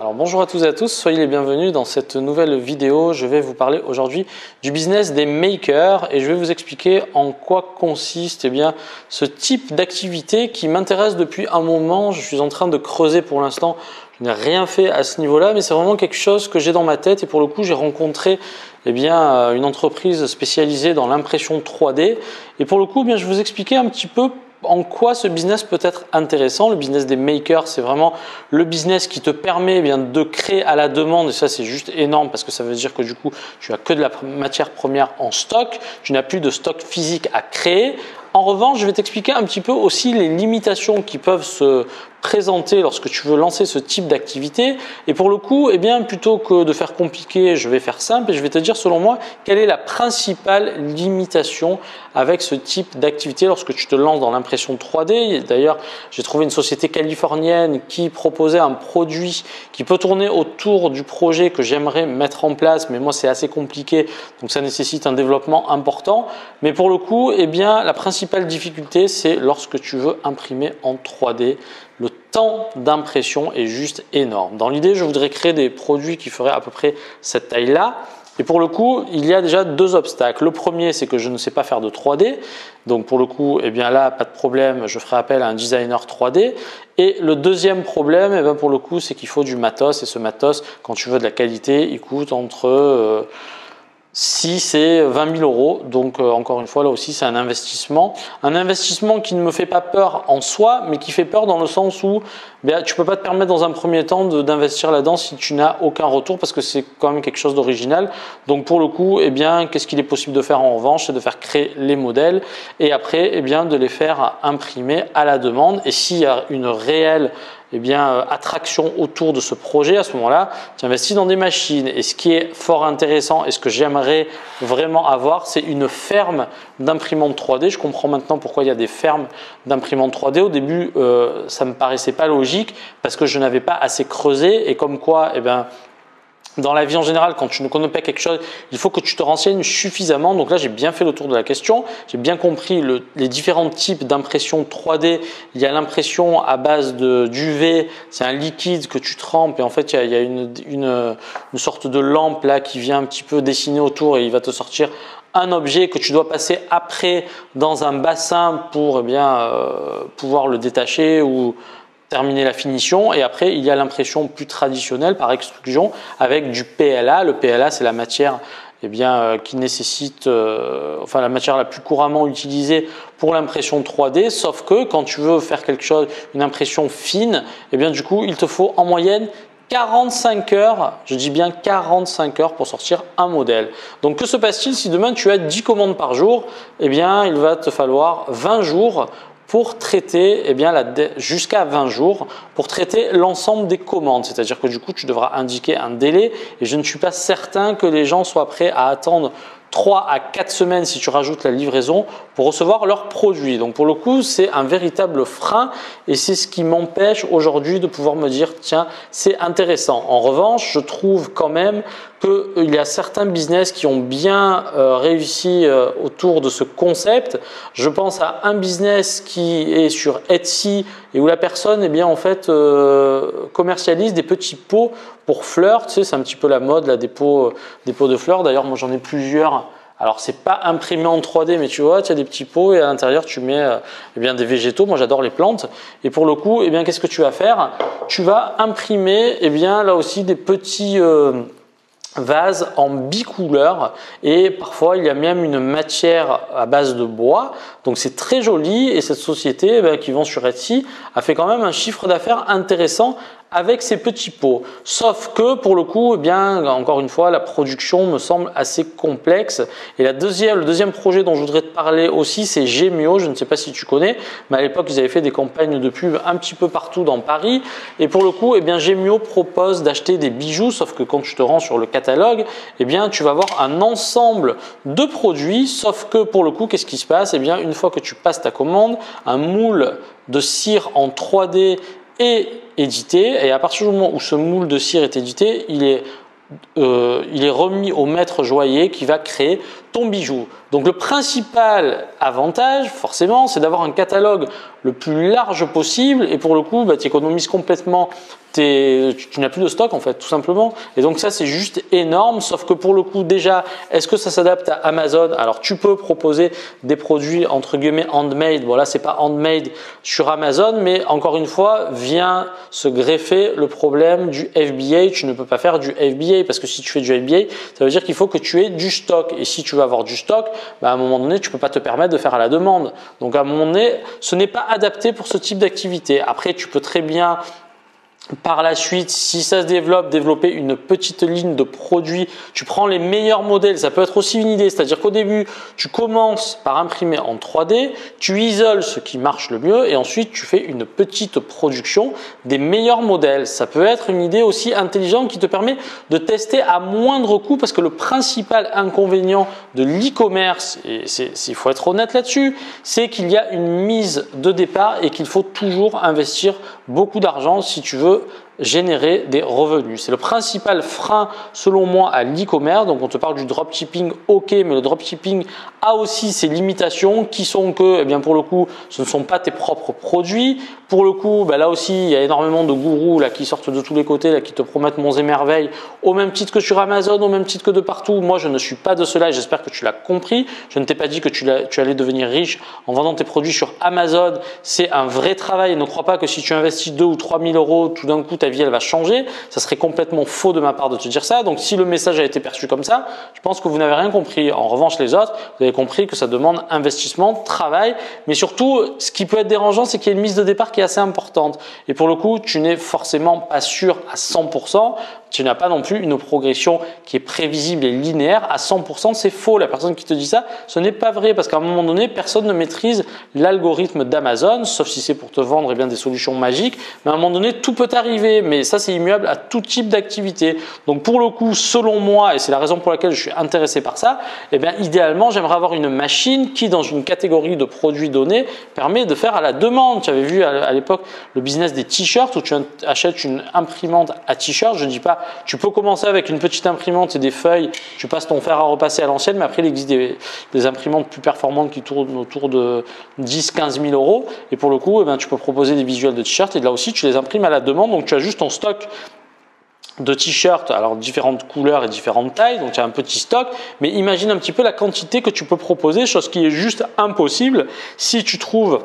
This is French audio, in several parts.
Alors bonjour à tous et à tous, soyez les bienvenus dans cette nouvelle vidéo. Je vais vous parler aujourd'hui du business des makers et je vais vous expliquer en quoi consiste ce type d'activité qui m'intéresse depuis un moment. Je suis en train de creuser pour l'instant, je n'ai rien fait à ce niveau-là, mais c'est vraiment quelque chose que j'ai dans ma tête et pour le coup j'ai rencontré une entreprise spécialisée dans l'impression 3D et pour le coup je vais vous expliquer un petit peu en quoi ce business peut être intéressant. Le business des makers, c'est vraiment le business qui te permet de créer à la demande et ça c'est juste énorme parce que ça veut dire que du coup tu as que de la matière première en stock, tu n'as plus de stock physique à créer. En revanche, je vais t'expliquer un petit peu aussi les limitations qui peuvent se présenter lorsque tu veux lancer ce type d'activité. Et pour le coup, plutôt que de faire compliqué, je vais faire simple et je vais te dire selon moi quelle est la principale limitation avec ce type d'activité lorsque tu te lances dans l'impression 3D. D'ailleurs, j'ai trouvé une société californienne qui proposait un produit qui peut tourner autour du projet que j'aimerais mettre en place, mais moi c'est assez compliqué, donc ça nécessite un développement important. Mais pour le coup, la principale difficulté, c'est lorsque tu veux imprimer en 3D. Le temps d'impression est juste énorme. Dans l'idée, je voudrais créer des produits qui feraient à peu près cette taille-là. Et pour le coup, il y a déjà deux obstacles. Le premier, c'est que je ne sais pas faire de 3D. Donc pour le coup, là, pas de problème, je ferai appel à un designer 3D. Et le deuxième problème, pour le coup, c'est qu'il faut du matos. Et ce matos, quand tu veux de la qualité, il coûte entre 6 et 20 000 euros. Donc encore une fois, là aussi, c'est un investissement. Un investissement qui ne me fait pas peur en soi, mais qui fait peur dans le sens où tu ne peux pas te permettre dans un premier temps d'investir là-dedans si tu n'as aucun retour parce que c'est quand même quelque chose d'original. Donc pour le coup, qu'est-ce qu'il est possible de faire en revanche? C'est de faire créer les modèles et après, de les faire imprimer à la demande. Et s'il y a une réelle attraction autour de ce projet, à ce moment-là, tu investis dans des machines. Et ce qui est fort intéressant et ce que j'aimerais vraiment avoir, c'est une ferme d'imprimantes 3D. Je comprends maintenant pourquoi il y a des fermes d'imprimantes 3D. Au début, ça ne me paraissait pas logique parce que je n'avais pas assez creusé et comme quoi, dans la vie en général, quand tu ne connais pas quelque chose, il faut que tu te renseignes suffisamment. Donc là, j'ai bien fait le tour de la question. J'ai bien compris les différents types d'impression 3D. Il y a l'impression à base d'UV, c'est un liquide que tu trempes et en fait, il y a une sorte de lampe là qui vient un petit peu dessiner autour et il va te sortir un objet que tu dois passer après dans un bassin pour pouvoir le détacher ou terminer la finition et après il y a l'impression plus traditionnelle par extrusion avec du PLA. Le PLA c'est la matière qui nécessite la matière la plus couramment utilisée pour l'impression 3D, sauf que quand tu veux faire quelque chose, une impression fine, du coup il te faut en moyenne 45 heures, je dis bien 45 heures pour sortir un modèle. Donc que se passe-t-il si demain tu as 10 commandes par jour? Il va te falloir 20 jours pour traiter jusqu'à 20 jours pour traiter l'ensemble des commandes. C'est-à-dire que du coup, tu devras indiquer un délai et je ne suis pas certain que les gens soient prêts à attendre 3 à 4 semaines si tu rajoutes la livraison pour recevoir leurs produits. Donc pour le coup, c'est un véritable frein et c'est ce qui m'empêche aujourd'hui de pouvoir me dire tiens, c'est intéressant. En revanche, je trouve quand même qu'il y a certains business qui ont bien réussi autour de ce concept. Je pense à un business qui est sur Etsy et où la personne commercialise des petits pots pour fleurs. Tu sais, c'est un petit peu la mode là, des pots de fleurs. D'ailleurs, moi j'en ai plusieurs. Alors c'est pas imprimé en 3D, mais tu vois, tu as des petits pots et à l'intérieur tu mets des végétaux. Moi j'adore les plantes. Et pour le coup, qu'est-ce que tu vas faire? Tu vas imprimer là aussi des petits vase en bicouleur et parfois il y a même une matière à base de bois, donc c'est très joli et cette société qui vend sur Etsy a fait quand même un chiffre d'affaires intéressant avec ces petits pots. Sauf que pour le coup, encore une fois, la production me semble assez complexe. Et le deuxième projet dont je voudrais te parler aussi, c'est Gemio. Je ne sais pas si tu connais, mais à l'époque, ils avaient fait des campagnes de pub un petit peu partout dans Paris. Et pour le coup, Gemio propose d'acheter des bijoux, sauf que quand tu te rends sur le catalogue, tu vas avoir un ensemble de produits, sauf que pour le coup, qu'est-ce qui se passe? Une fois que tu passes ta commande, un moule de cire en 3D est édité et à partir du moment où ce moule de cire est édité, il est il est remis au maître joaillier qui va créer ton bijou. Donc le principal avantage, forcément, c'est d'avoir un catalogue le plus large possible et pour le coup, tu économises complètement, tu n'as plus de stock en fait, tout simplement. Et donc ça, c'est juste énorme, sauf que pour le coup, déjà, est-ce que ça s'adapte à Amazon? Alors tu peux proposer des produits entre guillemets handmade. Bon là, c'est pas handmade sur Amazon, mais encore une fois, vient se greffer le problème du FBA. Tu ne peux pas faire du FBA parce que si tu fais du FBA, ça veut dire qu'il faut que tu aies du stock. Et si tu veux avoir du stock, à un moment donné, tu ne peux pas te permettre de faire à la demande. Donc à un moment donné, ce n'est pas adapté pour ce type d'activité. Après, tu peux très bien par la suite, si ça se développe, développer une petite ligne de produits. Tu prends les meilleurs modèles, ça peut être aussi une idée. C'est-à-dire qu'au début, tu commences par imprimer en 3D, tu isoles ce qui marche le mieux et ensuite tu fais une petite production des meilleurs modèles. Ça peut être une idée aussi intelligente qui te permet de tester à moindre coût parce que le principal inconvénient de l'e-commerce, et il faut être honnête là-dessus, c'est qu'il y a une mise de départ et qu'il faut toujours investir beaucoup d'argent si tu veux générer des revenus. C'est le principal frein selon moi à l'e-commerce. Donc on te parle du dropshipping, ok, mais le dropshipping a aussi ses limitations qui sont que, eh bien pour le coup, ce ne sont pas tes propres produits. Pour le coup, là aussi, il y a énormément de gourous là, qui sortent de tous les côtés, là, qui te promettent monts et merveilles, au même titre que sur Amazon, au même titre que de partout. Moi, je ne suis pas de cela et j'espère que tu l'as compris. Je ne t'ai pas dit que tu allais devenir riche en vendant tes produits sur Amazon. C'est un vrai travail et ne crois pas que si tu investis 2 ou 3 000 euros, tout d'un coup, ta vie elle va changer. Ça serait complètement faux de ma part de te dire ça. Donc si le message a été perçu comme ça, je pense que vous n'avez rien compris. En revanche, les autres, vous avez compris que ça demande investissement, travail, mais surtout, ce qui peut être dérangeant, c'est qu'il y a une mise de départ qui est assez importante. Et pour le coup, tu n'es forcément pas sûr à 100%. Tu n'as pas non plus une progression qui est prévisible et linéaire à 100%. C'est faux. La personne qui te dit ça, ce n'est pas vrai parce qu'à un moment donné, personne ne maîtrise l'algorithme d'Amazon, sauf si c'est pour te vendre des solutions magiques. Mais à un moment donné, tout peut arriver. Mais ça, c'est immuable à tout type d'activité. Donc pour le coup, selon moi, et c'est la raison pour laquelle je suis intéressé par ça, idéalement, j'aimerais avoir une machine qui, dans une catégorie de produits donnés, permet de faire à la demande. Tu avais vu à l'époque le business des t-shirts où tu achètes une imprimante à t-shirt. Je ne dis pas, tu peux commencer avec une petite imprimante et des feuilles, tu passes ton fer à repasser à l'ancienne, mais après il existe des imprimantes plus performantes qui tournent autour de 10-15 000 euros. Et pour le coup, tu peux proposer des visuels de t-shirts et là aussi tu les imprimes à la demande. Donc tu as juste ton stock de t-shirts, alors différentes couleurs et différentes tailles, donc tu as un petit stock, mais imagine un petit peu la quantité que tu peux proposer, chose qui est juste impossible si tu trouves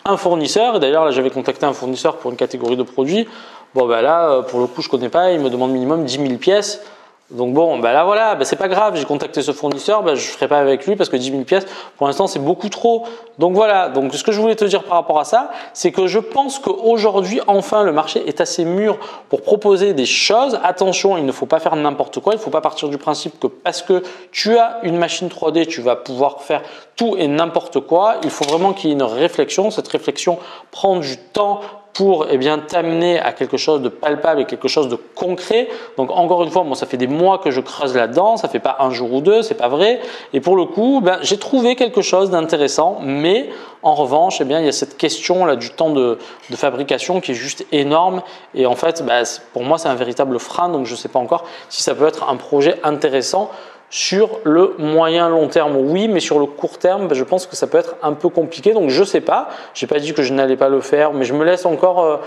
un fournisseur. Et d'ailleurs, là, j'avais contacté un fournisseur pour une catégorie de produits. Bon, là, pour le coup, je ne connais pas, il me demande minimum 10 000 pièces. Donc bon, là voilà, c'est pas grave, j'ai contacté ce fournisseur, je ne ferai pas avec lui parce que 10 000 pièces, pour l'instant, c'est beaucoup trop. Donc voilà, donc ce que je voulais te dire par rapport à ça, c'est que je pense qu'aujourd'hui, enfin, le marché est assez mûr pour proposer des choses. Attention, il ne faut pas faire n'importe quoi, il ne faut pas partir du principe que parce que tu as une machine 3D, tu vas pouvoir faire tout et n'importe quoi. Il faut vraiment qu'il y ait une réflexion. Cette réflexion prend du temps pour t'amener à quelque chose de palpable et quelque chose de concret. Donc encore une fois, moi ça fait des mois que je creuse là-dedans, ça fait pas un jour ou deux, c'est pas vrai. Et pour le coup, j'ai trouvé quelque chose d'intéressant, mais en revanche, il y a cette question là du temps de fabrication qui est juste énorme. Et en fait, pour moi, c'est un véritable frein. Donc je ne sais pas encore si ça peut être un projet intéressant. Sur le moyen long terme, oui, mais sur le court terme, je pense que ça peut être un peu compliqué. Donc, je ne sais pas. Je n'ai pas dit que je n'allais pas le faire, mais je me laisse encore,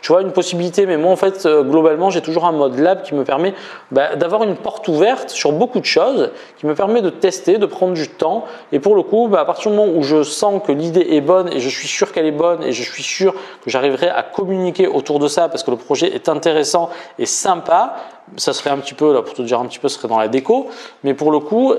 une possibilité. Mais moi, en fait, globalement, j'ai toujours un mode lab qui me permet d'avoir une porte ouverte sur beaucoup de choses, qui me permet de tester, de prendre du temps. Et pour le coup, à partir du moment où je sens que l'idée est bonne et je suis sûr qu'elle est bonne et je suis sûr que j'arriverai à communiquer autour de ça parce que le projet est intéressant et sympa, ça serait un petit peu, là pour te dire un petit peu, ce serait dans la déco. Mais pour le coup,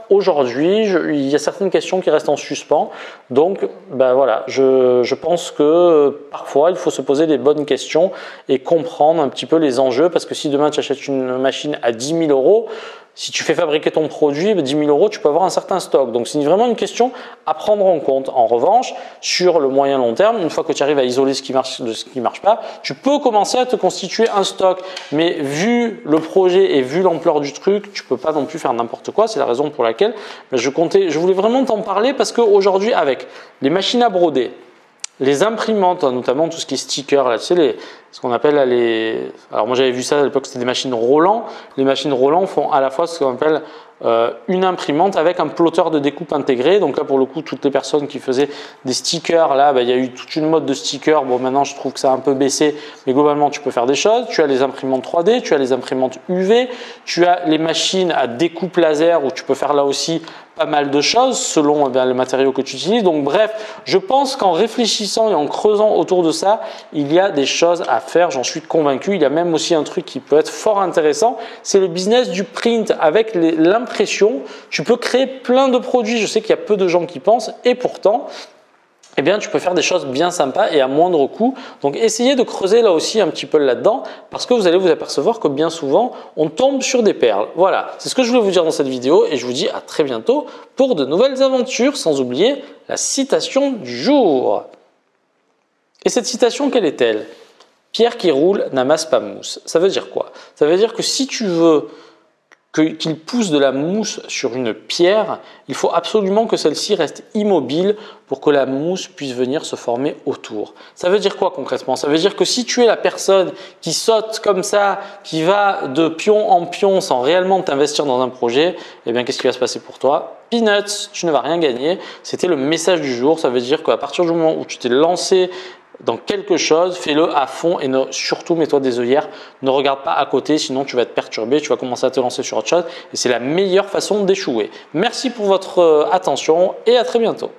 aujourd'hui, il y a certaines questions qui restent en suspens. Donc, voilà, je pense que parfois, il faut se poser les bonnes questions et comprendre un petit peu les enjeux. Parce que si demain, tu achètes une machine à 10 000 euros, si tu fais fabriquer ton produit, 10 000 euros, tu peux avoir un certain stock. Donc, c'est vraiment une question à prendre en compte. En revanche, sur le moyen long terme, une fois que tu arrives à isoler ce qui marche de ce qui ne marche pas, tu peux commencer à te constituer un stock. Mais vu le projet et vu l'ampleur du truc, tu ne peux pas non plus faire n'importe quoi. C'est la raison pour laquelle je voulais vraiment t'en parler parce qu'aujourd'hui, avec les machines à broder, Les imprimantes, notamment tout ce qui est sticker, là, tu sais, ce qu'on appelle les… Alors moi j'avais vu ça à l'époque, c'était des machines Roland. Les machines Roland font à la fois ce qu'on appelle une imprimante avec un plotter de découpe intégré. Donc là pour le coup, toutes les personnes qui faisaient des stickers, là il y a eu toute une mode de stickers. Bon maintenant je trouve que ça a un peu baissé, mais globalement tu peux faire des choses. Tu as les imprimantes 3D, tu as les imprimantes UV, tu as les machines à découpe laser où tu peux faire là aussi pas mal de choses selon le matériau que tu utilises. Donc bref, je pense qu'en réfléchissant et en creusant autour de ça, il y a des choses à faire, j'en suis convaincu. Il y a même aussi un truc qui peut être fort intéressant, c'est le business du print. Avec l'impression, tu peux créer plein de produits. Je sais qu'il y a peu de gens qui pensent et pourtant, eh bien, tu peux faire des choses bien sympas et à moindre coût. Donc, essayez de creuser là aussi un petit peu là-dedans parce que vous allez vous apercevoir que bien souvent, on tombe sur des perles. Voilà, c'est ce que je voulais vous dire dans cette vidéo et je vous dis à très bientôt pour de nouvelles aventures, sans oublier la citation du jour. Et cette citation, quelle est-elle? Pierre qui roule n'amasse pas mousse. Ça veut dire quoi? Ça veut dire que si tu veux qu'il pousse de la mousse sur une pierre, il faut absolument que celle-ci reste immobile pour que la mousse puisse venir se former autour. Ça veut dire quoi concrètement? Ça veut dire que si tu es la personne qui saute comme ça, qui va de pion en pion sans réellement t'investir dans un projet, eh bien qu'est-ce qui va se passer pour toi? Peanuts, tu ne vas rien gagner. C'était le message du jour. Ça veut dire qu'à partir du moment où tu t'es lancé dans quelque chose, fais-le à fond et surtout mets-toi des œillères, ne regarde pas à côté, sinon tu vas être perturbé, tu vas commencer à te lancer sur autre chose et c'est la meilleure façon d'échouer. Merci pour votre attention et à très bientôt.